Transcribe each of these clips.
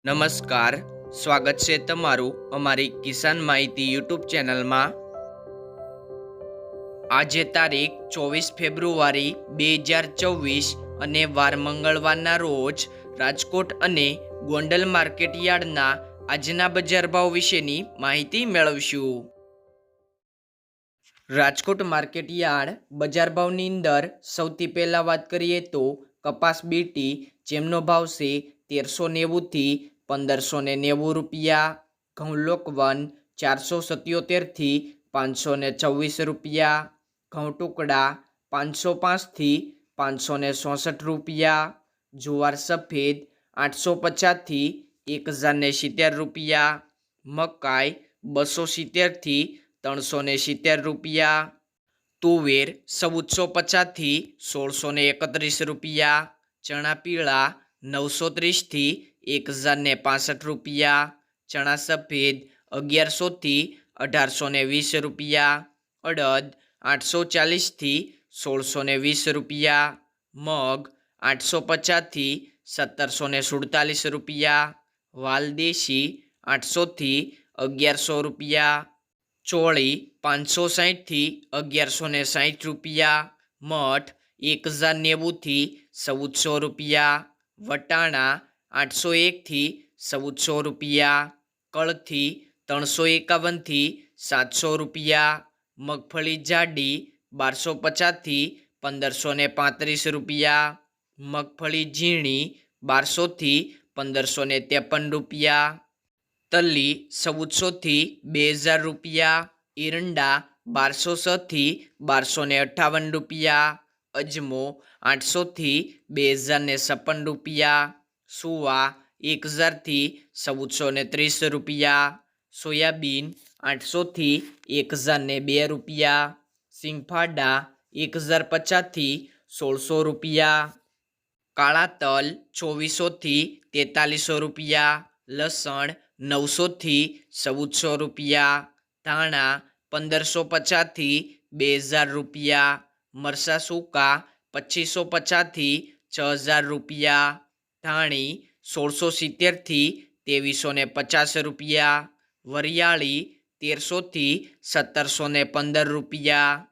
નમસ્કાર, સ્વાગત છે તમારું અમારી કિસાન માહિતી યુટ્યુબ ચેનલમાં। આજે તારીખ 24 ફેબ્રુઆરી 2024 અને વાર મંગળવારના રોજ રાજકોટ અને ગોંડલ માર્કેટ યાર્ડના આજના બજાર ભાવ વિશેની માહિતી મેળવશું। રાજકોટ માર્કેટ યાર્ડ બજાર ભાવની અંદર સૌથી પહેલાં વાત કરીએ તો કપાસ બીટી જેમનો ભાવ છે 1390 થી 1590 રૂપિયા, ઘઉં લોકવન 477 થી 524 રૂપિયા, ઘઉં ટુકડા 505 થી 566 રૂપિયા, જુવાર સફેદ 850 થી 1070 રૂપિયા, મકાઈ 270 થી 370 રૂપિયા, તુવેર 1450 થી 1631 રૂપિયા, ચણા પીળા 930 થી 1065 રૂપિયા, ચણા સફેદ 1100 થી 1820 રૂપિયા, અડદ 840 થી 1620 રૂપિયા, મગ 850 થી 1747 રૂપિયા, વાલદેશી 800 થી 1100 રૂપિયા, ચોળી 560 થી 1160 રૂપિયા, મઠ 1090 થી 1400 રૂપિયા, વટાણા 801 થી 1400 રૂપિયા, કળથી 351 થી 700 રૂપિયા, મગફળી જાડી 1250 થી 1535 રૂપિયા, મગફળી ઝીણી 1200 થી 1553 રૂપિયા, તલી 1400 થી 2000 રૂપિયા, ઈરંડા 1206 થી 1258 રૂપિયા, અજમો 800 થી 2056 રૂપિયા, સુવા 1000 થી 1430 રૂપિયા, સોયાબીન 800 થી 1002 રૂપિયા, સિંગફાડા 1050 થી 1600 રૂપિયા, કાળા તલ 2400 થી 4300 રૂપિયા, લસણ 900 થી 1400 રૂપિયા, ધાણા 1550 થી 2000 રૂપિયા, મરચાં સૂકા 2550 થી 6000 રૂપિયા, ધાણી 1670 થી 2350 રૂપિયા, વરિયાળી 1300 થી 1715 રૂપિયા,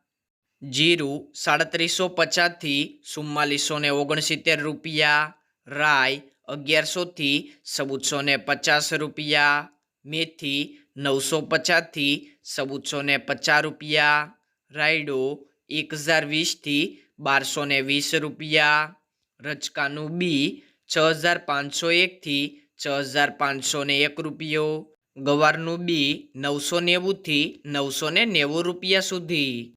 જીરું 3750 થી 4469 રૂપિયા, રાઈ 1100 થી 1450 રૂપિયા, મેથી 950 થી 1450 રૂપિયા, રાયડો 1020 થી 1220 રૂપિયા, રચકાનું બી 6501 થી 6501 રૂપિયો, ગવારનું બી 990 થી 990 રૂપિયા સુધી।